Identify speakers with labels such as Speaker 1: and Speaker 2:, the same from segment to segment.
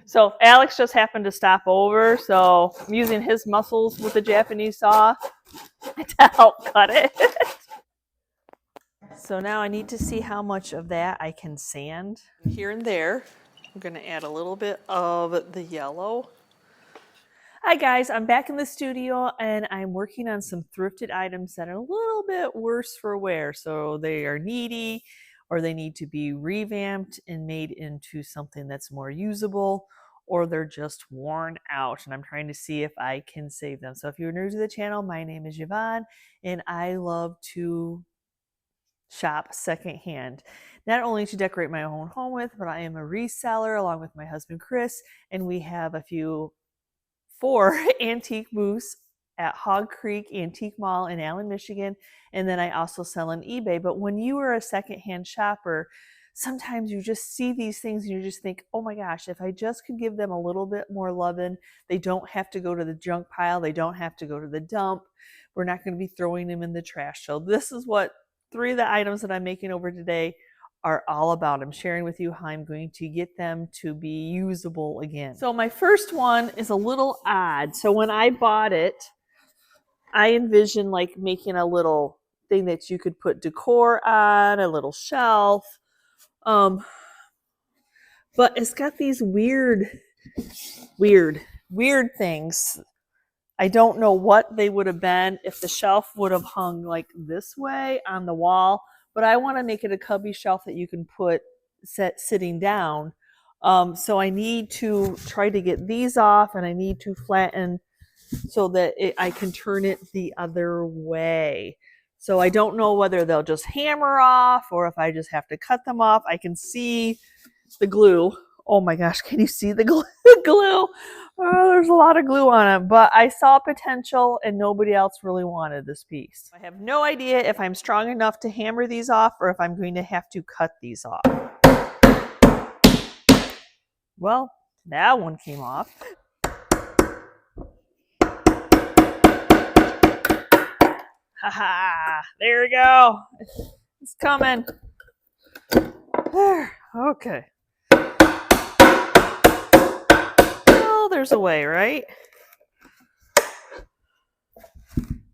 Speaker 1: So Alex just happened to stop over, so I'm using his muscles with the Japanese saw to help cut it. So now I need to see how much of that I can sand. Here and there, I'm going to add a little bit of the yellow. Hi guys, I'm back in the studio and I'm working on some thrifted items that are a little bit worse for wear. So they are needy or they need to be revamped and made into something that's more usable, or they're just worn out and I'm trying to see if I can save them. So if you're new to the channel, my name is Yvonne and I love to shop secondhand, not only to decorate my own home with, but I am a reseller along with my husband Chris, and we have four antique booths at Hog Creek Antique Mall in Allen, Michigan, and then I also sell on eBay. But when you are a secondhand shopper, sometimes you just see these things and you just think, oh my gosh, if I just could give them a little bit more loving, they don't have to go to the junk pile, they don't have to go to the dump, we're not going to be throwing them in the trash. So this is what 3 of the items that I'm making over today are all about. I'm sharing with you how I'm going to get them to be usable again. So my first one is a little odd. So when I bought it, I envisioned like making a little thing that you could put decor on, a little shelf. But it's got these weird things. I don't know what they would have been if the shelf would have hung like this way on the wall, but I want to make it a cubby shelf that you can put sitting down. So I need to try to get these off and I need to flatten so that I can turn it the other way. So I don't know whether they'll just hammer off or if I just have to cut them off. I can see the glue. Oh my gosh, can you see the glue? Oh, there's a lot of glue on it, but I saw potential and nobody else really wanted this piece. I have no idea if I'm strong enough to hammer these off or if I'm going to have to cut these off. Well, that one came off. Haha, there we go. It's coming. There, okay. Well, there's a way, right?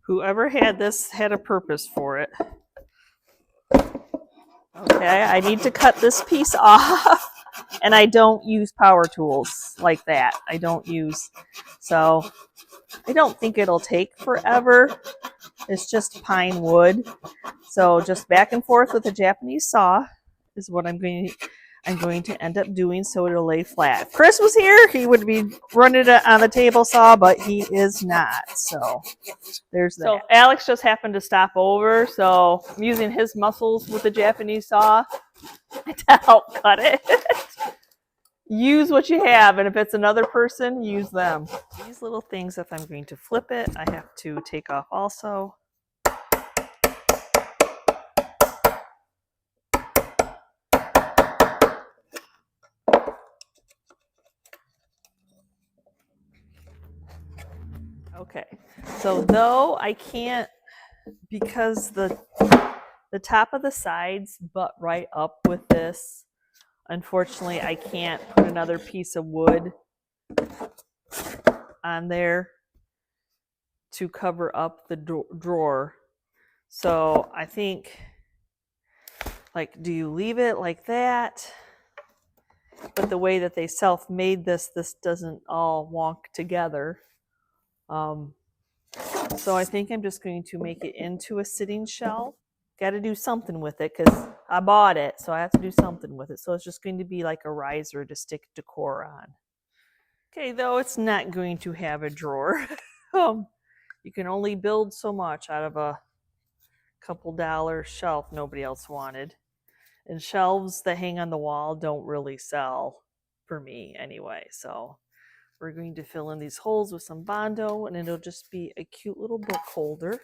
Speaker 1: Whoever had this had a purpose for it. Okay, I need to cut this piece off. And I don't use power tools like that. So I don't think it'll take forever. It's just pine wood. So just back and forth with a Japanese saw is what I'm going to end up doing so it'll lay flat. If Chris was here, he would be running it on the table saw, but he is not. So there's that. So Alex just happened to stop over, so I'm using his muscles with the Japanese saw to help cut it. Use what you have, and if it's another person, use them. These little things, if I'm going to flip it, I have to take off also. Okay, so though I can't, because the top of the sides butt right up with this, unfortunately I can't put another piece of wood on there to cover up the drawer. So I think, like, do you leave it like that? But the way that they self-made this doesn't all wonk together. So I think I'm just going to make it into a sitting shelf. Got to do something with it because I bought it, so I have to do something with it. So it's just going to be like a riser to stick decor on. Okay, though it's not going to have a drawer. You can only build so much out of a couple dollar shelf nobody else wanted. And shelves that hang on the wall don't really sell for me anyway. So we're going to fill in these holes with some Bondo and it'll just be a cute little book holder.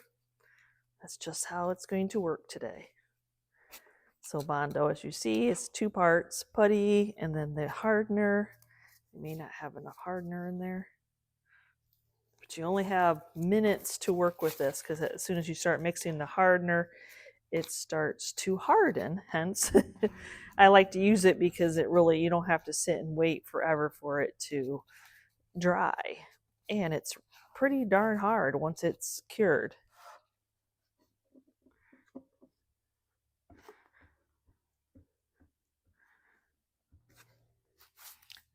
Speaker 1: That's just how it's going to work today. So Bondo, as you see, is 2 parts putty and then the hardener. You may not have enough hardener in there, but you only have minutes to work with this because as soon as you start mixing the hardener, it starts to harden. Hence, I like to use it because it really, you don't have to sit and wait forever for it to dry. And it's pretty darn hard once it's cured.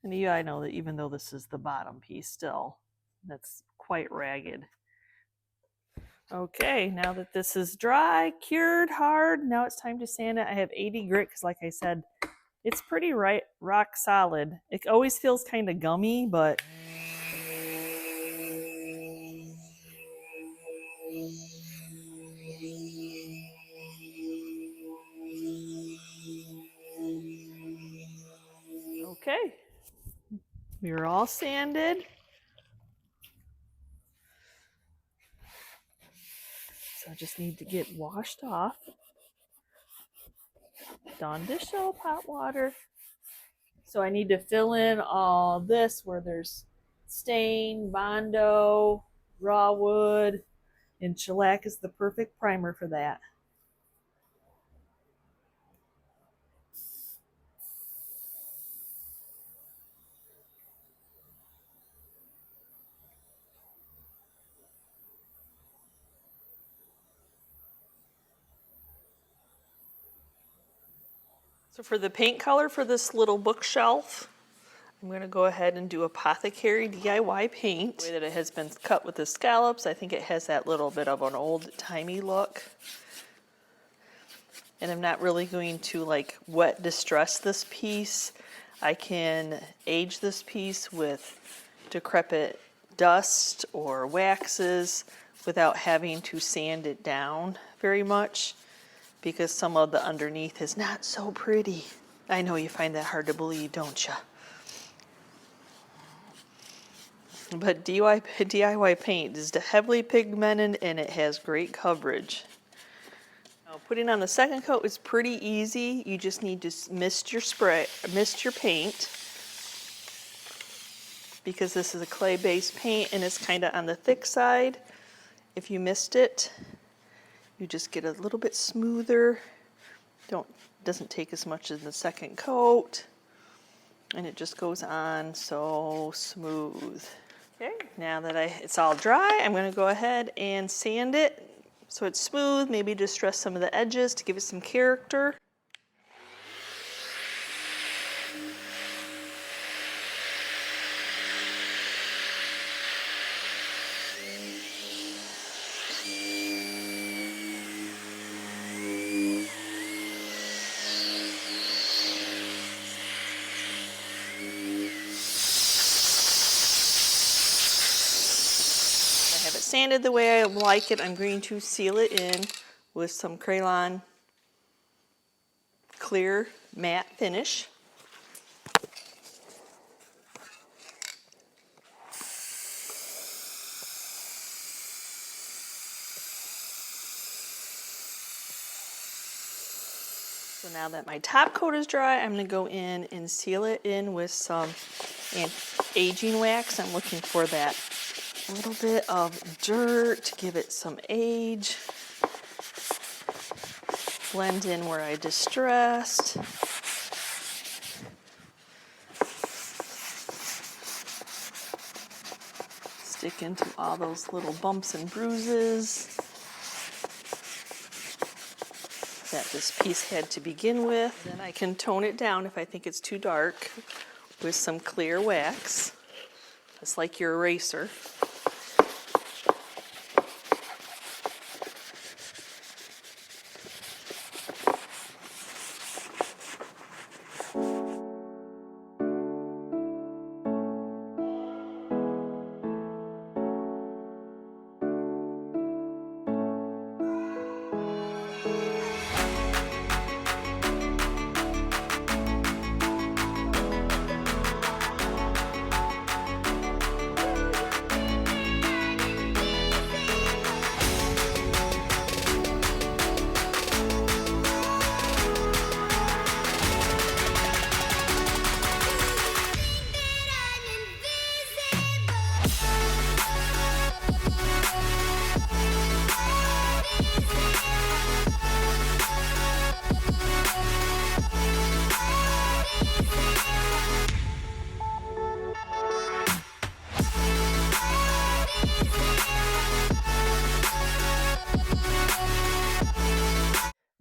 Speaker 1: And yeah, I know that even though this is the bottom piece still, that's quite ragged. Okay, now that this is dry, cured, hard, now it's time to sand it. I have 80 grit because like I said, it's pretty rock solid. It always feels kind of gummy, but okay. We're all sanded. So I just need to get washed off. Dawn dish soap, hot water. So I need to fill in all this where there's stain, Bondo, raw wood, and shellac is the perfect primer for that. So for the paint color for this little bookshelf, I'm going to go ahead and do Apothecary DIY paint. The way that it has been cut with the scallops, I think it has that little bit of an old-timey look. And I'm not really going to like wet distress this piece. I can age this piece with decrepit dust or waxes without having to sand it down very much, because some of the underneath is not so pretty. I know you find that hard to believe, don't you? But DIY paint is heavily pigmented and it has great coverage. Now, putting on the second coat is pretty easy. You just need to mist your paint, because this is a clay-based paint and it's kind of on the thick side. If you mist it, you just get a little bit smoother. Doesn't take as much as the second coat, and it just goes on so smooth. Okay, now that it's all dry, I'm going to go ahead and sand it so it's smooth. Maybe distress some of the edges to give it some character. Sanded the way I like it, I'm going to seal it in with some Crayon clear matte finish. So now that my top coat is dry, I'm going to go in and seal it in with some aging wax. I'm looking for that little bit of dirt to give it some age. Blend in where I distressed. Stick into all those little bumps and bruises that this piece had to begin with. Then I can tone it down if I think it's too dark with some clear wax. It's like your eraser.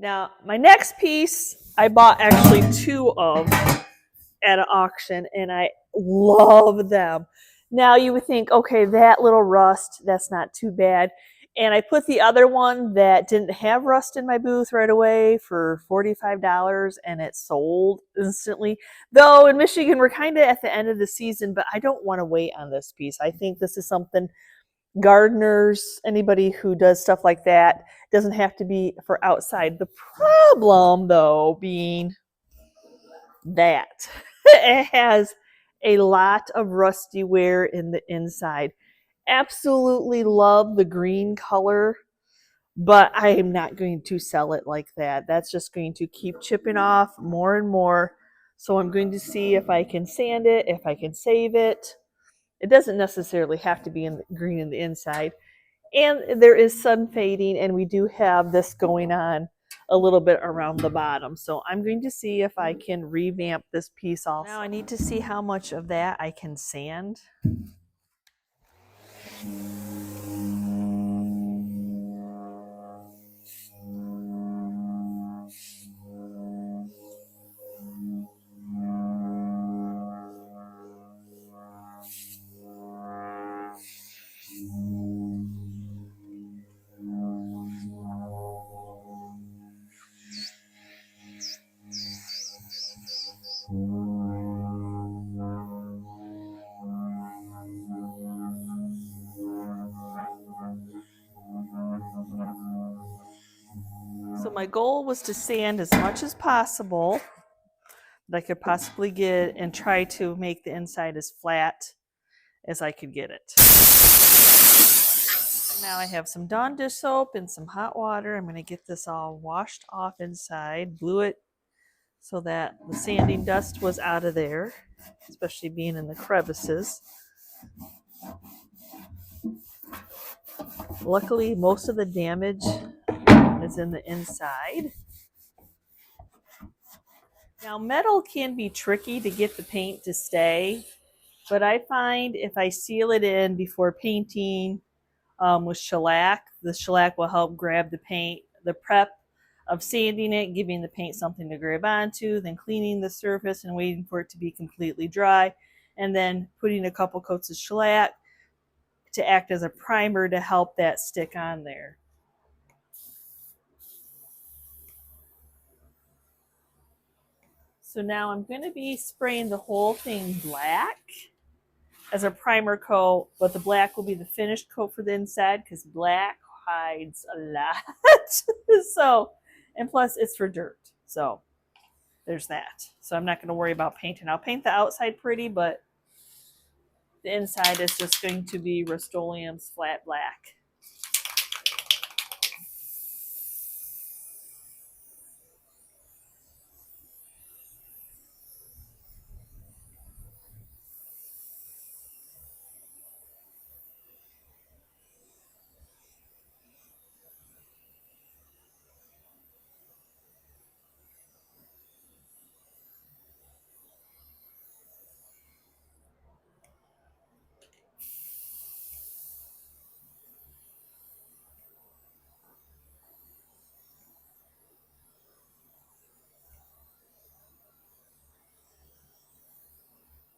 Speaker 1: Now, my next piece, I bought actually 2 of at an auction, and I love them. Now, you would think, okay, that little rust, that's not too bad. And I put the other one that didn't have rust in my booth right away for $45, and it sold instantly. Though in Michigan, we're kind of at the end of the season, but I don't want to wait on this piece. I think this is something gardeners, anybody who does stuff like that, doesn't have to be for outside. The problem, though, being that it has a lot of rusty wear in the inside. Absolutely love the green color, but I am not going to sell it like that. That's just going to keep chipping off more and more. So I'm going to see if I can sand it, if I can save it. It doesn't necessarily have to be in the green in the inside. And there is sun fading, and we do have this going on a little bit around the bottom. So I'm going to see if I can revamp this piece also. Now I need to see how much of that I can sand. So my goal was to sand as much as possible that I could possibly get and try to make the inside as flat as I could get it. Now I have some Dawn dish soap and some hot water. I'm going to get this all washed off inside, blew it so that the sanding dust was out of there, especially being in the crevices. Luckily, most of the damage is in the inside. Now, metal can be tricky to get the paint to stay, but I find if I seal it in before painting with shellac, the shellac will help grab the paint. The prep of sanding it, giving the paint something to grab onto, then cleaning the surface and waiting for it to be completely dry, and then putting a couple coats of shellac to act as a primer to help that stick on there. So now I'm going to be spraying the whole thing black as a primer coat, but the black will be the finished coat for the inside because black hides a lot. So, and plus it's for dirt. So there's that. So I'm not going to worry about painting. I'll paint the outside pretty, but the inside is just going to be Rust-Oleum's flat black.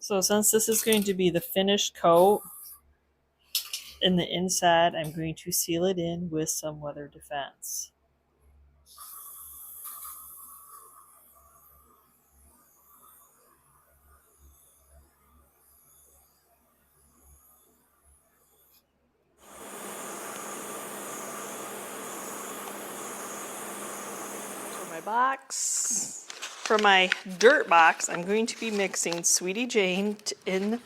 Speaker 1: So since this is going to be the finished coat in the inside, I'm going to seal it in with some weather defense. For my box, for my dirt box, I'm going to be mixing Sweetie Jane in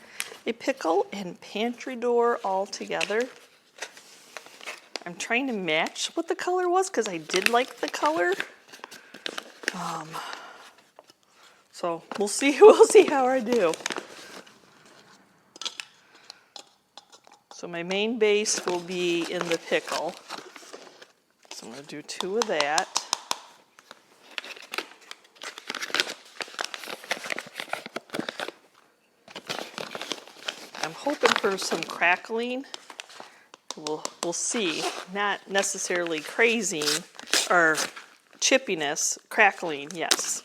Speaker 1: a pickle and pantry door all together. I'm trying to match what the color was because I did like the color. So we'll see. We'll see how I do. So my main base will be in the pickle. So I'm going to do 2 of that. I'm hoping for some crackling. We'll see. Not necessarily crazy or chippiness, crackling, yes.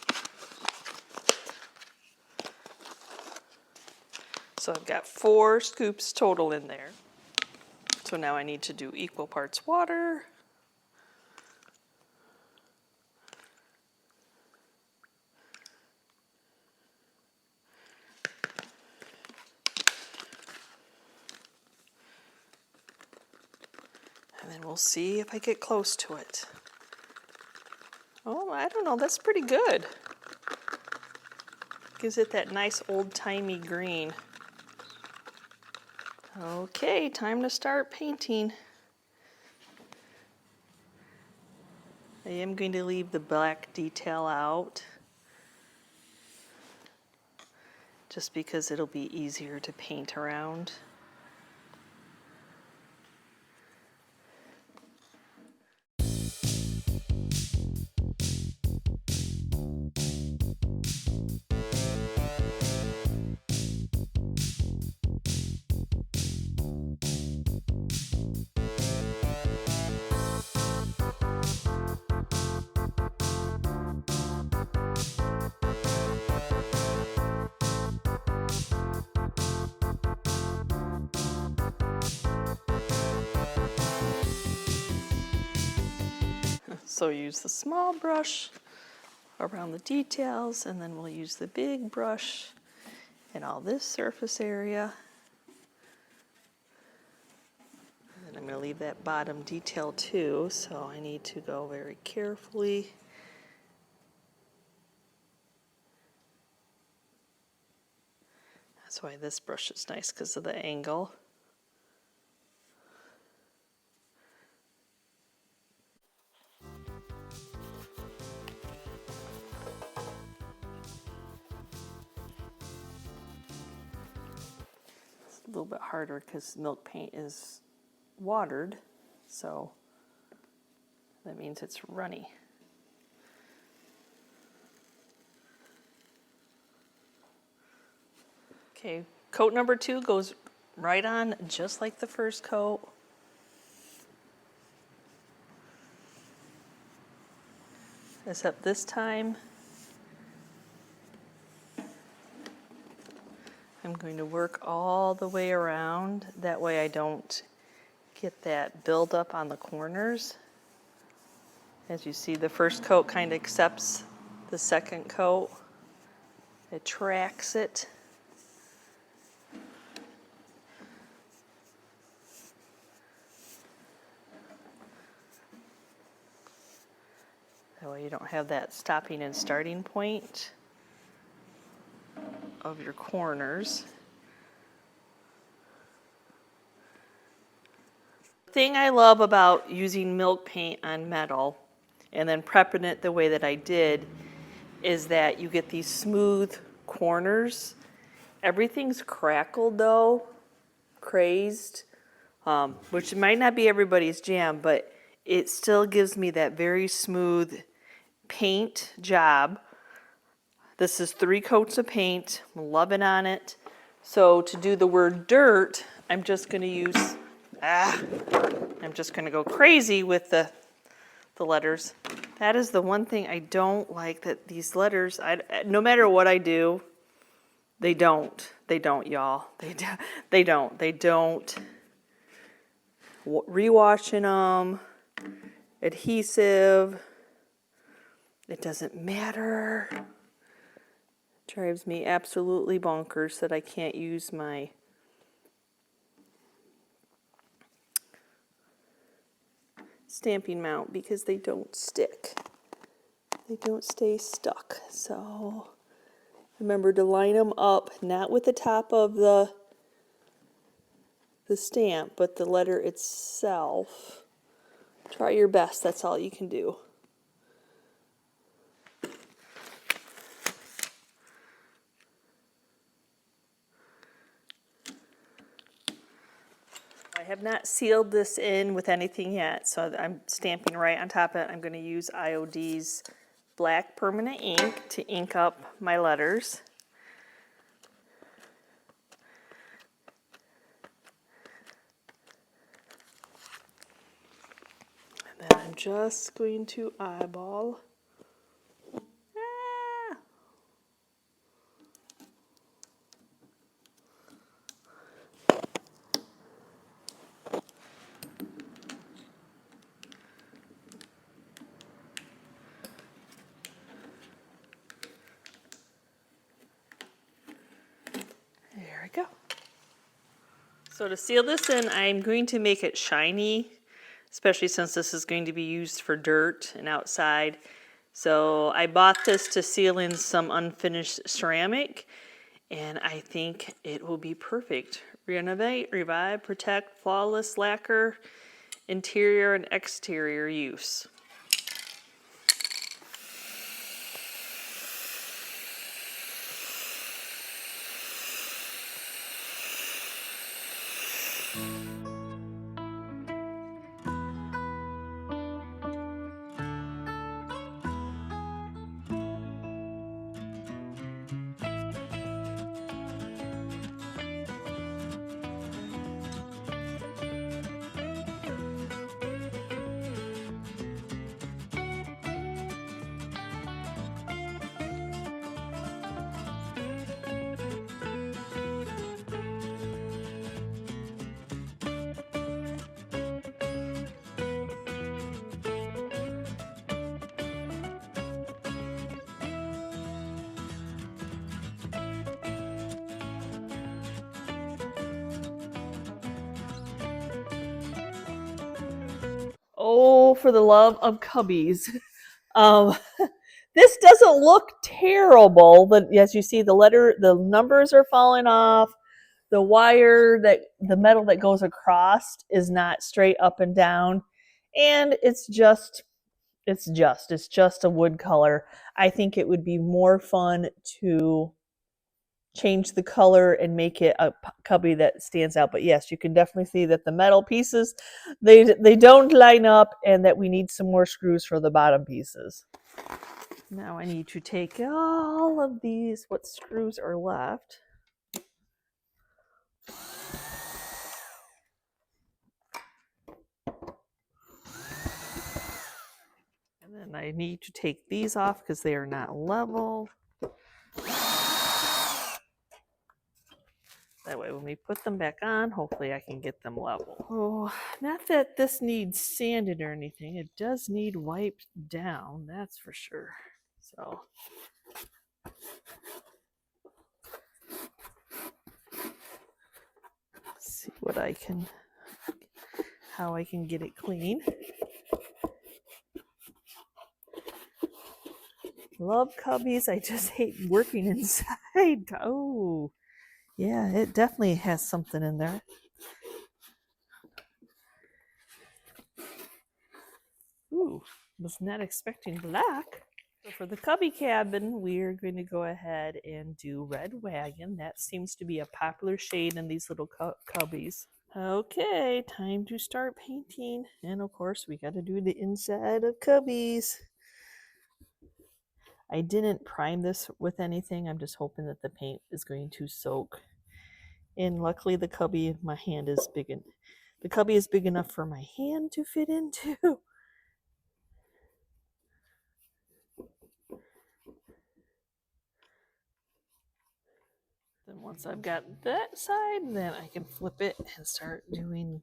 Speaker 1: So I've got 4 scoops total in there. So now I need to do equal parts water. And then we'll see if I get close to it. Oh, I don't know, that's pretty good. Gives it that nice old-timey green. Okay, time to start painting. I am going to leave the black detail out, just because it'll be easier to paint around. So use the small brush around the details, and then we'll use the big brush in all this surface area. And I'm going to leave that bottom detail too, so I need to go very carefully. That's why this brush is nice, because of the angle. A little bit harder because milk paint is watered, so that means it's runny. Okay, coat number 2 goes right on just like the first coat. Except this time I'm going to work all the way around. That way I don't get that buildup on the corners. As you see, the first coat kind of accepts the second coat. It tracks it. That way you don't have that stopping and starting point of your corners. The thing I love about using milk paint on metal and then prepping it the way that I did is that you get these smooth corners. Everything's crackled though, crazed, which might not be everybody's jam, but it still gives me that very smooth paint job. This is 3 coats of paint. I'm loving on it. So to do the word dirt, I'm just going to use, I'm just going to go crazy with the letters. That is the one thing I don't like, that these letters, no matter what I do, they don't, y'all. They don't. Rewashing them, adhesive, it doesn't matter. Drives me absolutely bonkers that I can't use my stamping mount because they don't stick. They don't stay stuck. So remember to line them up, not with the top of the stamp, but the letter itself. Try your best, that's all you can do. I have not sealed this in with anything yet, so I'm stamping right on top of it. I'm going to use IOD's black permanent ink to ink up my letters. And then I'm I'm just going to eyeball. Ah. There we go. So to seal this in, I'm going to make it shiny, especially since this is going to be used for dirt and outside. So I bought this to seal in some unfinished ceramic, and I think it will be perfect. Renovate, revive, protect, flawless lacquer, interior and exterior use. Oh, for the love of cubbies. Um, this doesn't look terrible, but as you see, the numbers are falling off. The wire the metal that goes across is not straight up and down. And it's just a wood color. I think it would be more fun to change the color and make it a cubby that stands out. But yes, you can definitely see that the metal pieces, they don't line up, and that we need some more screws for the bottom pieces. Now I need to take all of these, what screws are left. And then I need to take these off because they are not level. That way when we put them back on, hopefully I can get them level. Oh, not that this needs sanded or anything. It does need wiped down, that's for sure. So let's see how I can get it clean. Love cubbies, I just hate working inside. Oh, yeah, it definitely has something in there. Ooh, was not expecting black. So for the cubby cabin, we're going to go ahead and do red wagon. That seems to be a popular shade in these little cubbies. Okay, time to start painting. And of course, we got to do the inside of cubbies. I didn't prime this with anything. I'm just hoping that the paint is going to soak. And luckily the cubby, my hand is big. The cubby is big enough for my hand to fit into. Then once I've got that side, then I can flip it and start doing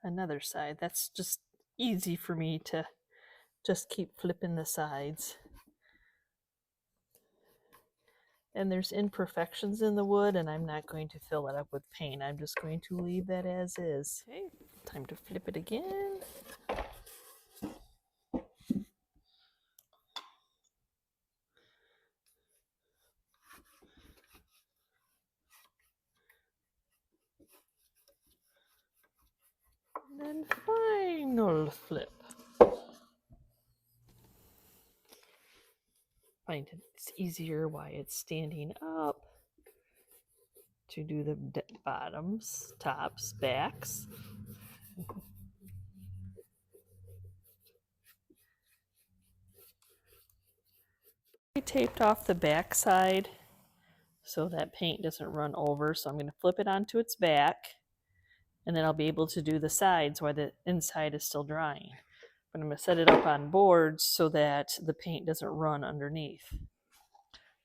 Speaker 1: another side. That's just easy for me to just keep flipping the sides. And there's imperfections in the wood, and I'm not going to fill it up with paint. I'm just going to leave that as is. Okay, time to flip it again. And then final flip. Find it's easier while it's standing up to do the bottoms, tops, backs. I taped off the back side so that paint doesn't run over. So I'm going to flip it onto its back, and then I'll be able to do the sides while the inside is still drying. But I'm going to set it up on boards so that the paint doesn't run underneath.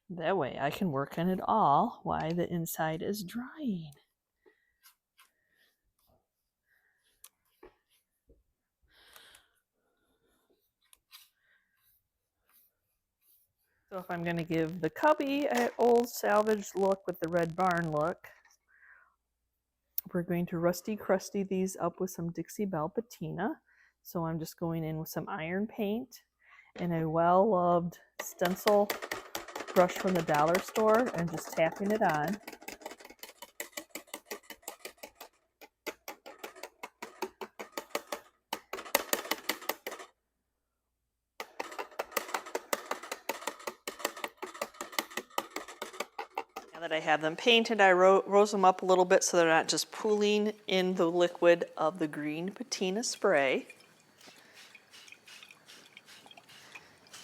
Speaker 1: That way I can work on it all while the inside is drying. So if I'm going to give the cubby an old salvage look with the red barn look, we're going to rusty crusty these up with some Dixie Belle patina. So I'm just going in with some iron paint and a well-loved stencil brush from the dollar store and just tapping it on. Now that I have them painted, I rose them up a little bit so they're not just pooling in the liquid of the green patina spray.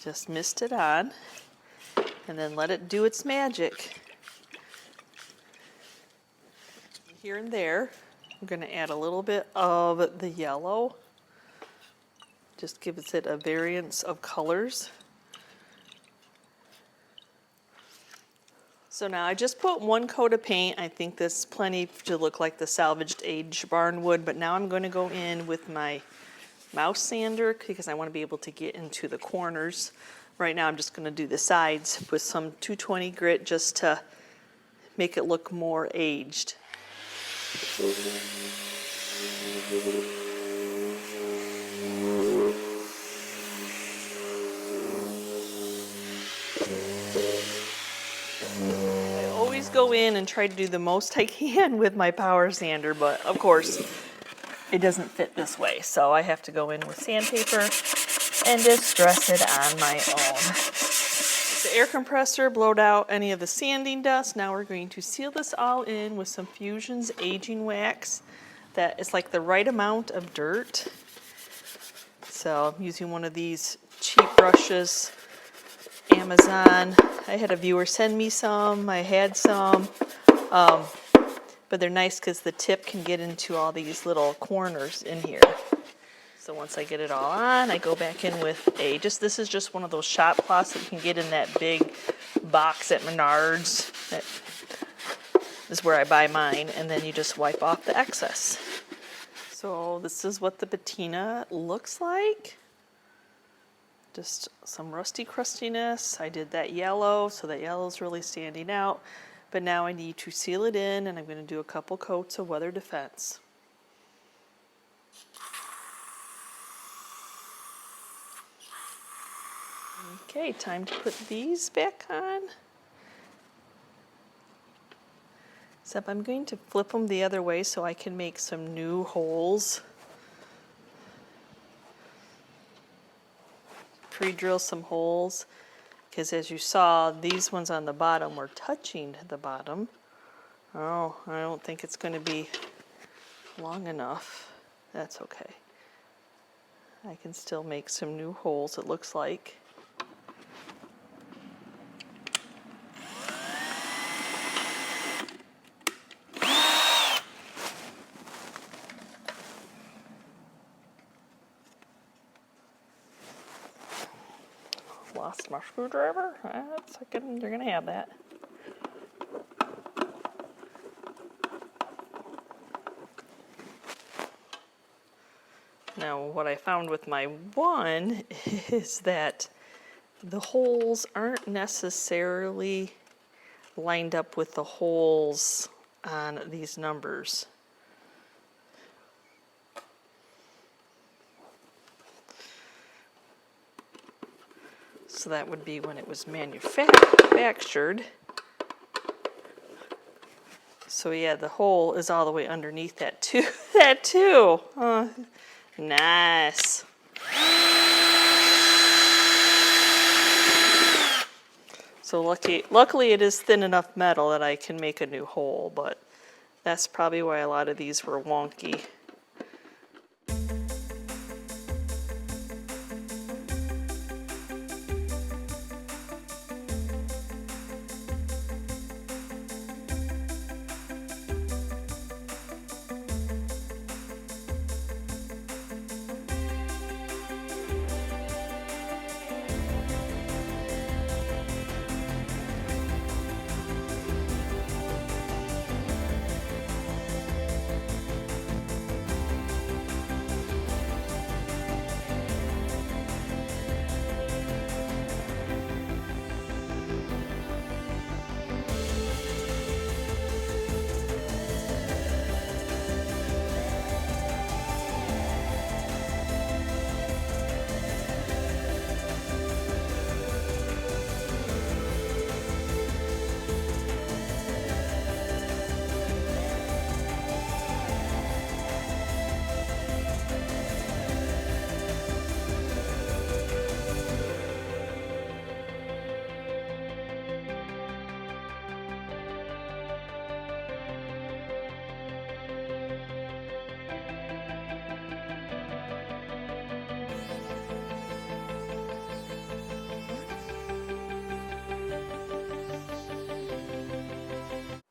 Speaker 1: Just mist it on and then let it do its magic. Here and there, I'm going to add a little bit of the yellow. Just gives it a variance of colors. So now I just put one coat of paint. I think that's plenty to look like the salvaged aged barn wood, but now I'm going to go in with my mouse sander because I want to be able to get into the corners. Right now I'm just going to do the sides with some 220 grit just to make it look more aged. I always go in and try to do the most I can with my power sander, but of course it doesn't fit this way, so I have to go in with sandpaper and distress it on my own. The air compressor blowed out any of the sanding dust. Now we're going to seal this all in with some Fusion's aging wax. That is like the right amount of dirt. So I'm using one of these cheap brushes, Amazon. I had a viewer send me some. I had some. But they're nice because the tip can get into all these little corners in here. So once I get it all on, I go back in with this is just one of those shop cloths that you can get in that big box at Menards. That is where I buy mine, and then you just wipe off the excess. So this is what the patina looks like. Just some rusty crustiness. I did that yellow, so that yellow's really standing out. But now I need to seal it in, and I'm going to do a couple coats of weather defense. Okay, time to put these back on. Except I'm going to flip them the other way so I can make some new holes. Pre-drill some holes. Because as you saw, these ones on the bottom were touching the bottom. Oh, I don't think it's going to be long enough. That's okay. I can still make some new holes, it looks like. Lost my screwdriver. You're gonna have that. Now, what I found with my one is that the holes aren't necessarily lined up with the holes on these numbers. So that would be when it was manufactured. So yeah, the hole is all the way underneath that too. That too. Nice. So luckily it is thin enough metal that I can make a new hole, but that's probably why a lot of these were wonky.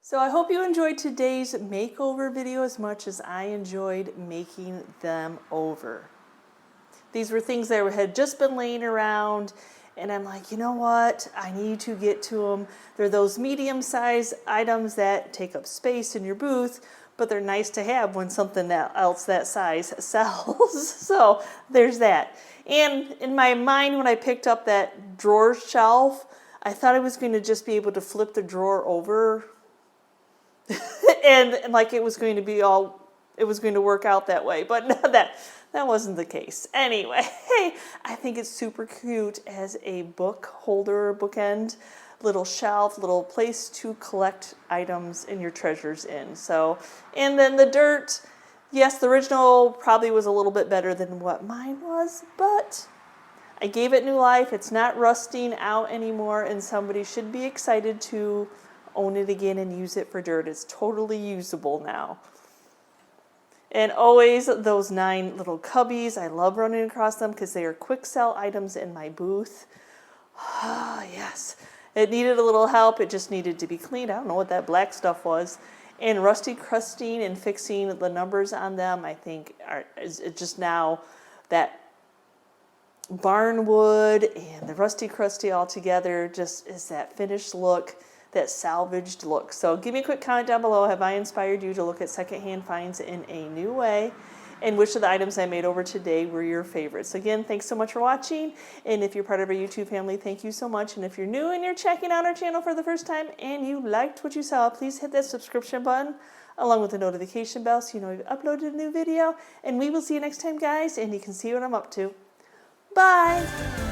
Speaker 1: So I hope you enjoyed today's makeover video as much as I enjoyed making them over. These were things that had just been laying around, and I'm like, you know what? I need to get to them. They're those medium-sized items that take up space in your booth, but they're nice to have when something else that size sells. So there's that. And in my mind, when I picked up that drawer shelf, I thought I was going to just be able to flip the drawer over and like it was going to work out that way, but no, that wasn't the case. Anyway, I think it's super cute as a book holder, bookend, little shelf, little place to collect items and your treasures in. So, and then the dirt, yes, the original probably was a little bit better than what mine was, but I gave it new life. It's not rusting out anymore, and somebody should be excited to own it again and use it for dirt. It's totally usable now. And always those 9 little cubbies. I love running across them because they are quick sell items in my booth. Ah, yes. It needed a little help. It just needed to be cleaned. I don't know what that black stuff was. And rusty crusting and fixing the numbers on them, I think, is just now that barn wood and the rusty crusty all together just is that finished look, that salvaged look. So give me a quick comment down below. Have I inspired you to look at secondhand finds in a new way? And which of the items I made over today were your favorites? Again, thanks so much for watching. And if you're part of our YouTube family, thank you so much. And if you're new and you're checking out our channel for the first time and you liked what you saw, please hit that subscription button along with the notification bell so you know we've uploaded a new video. And we will see you next time, guys. And you can see what I'm up to. Bye.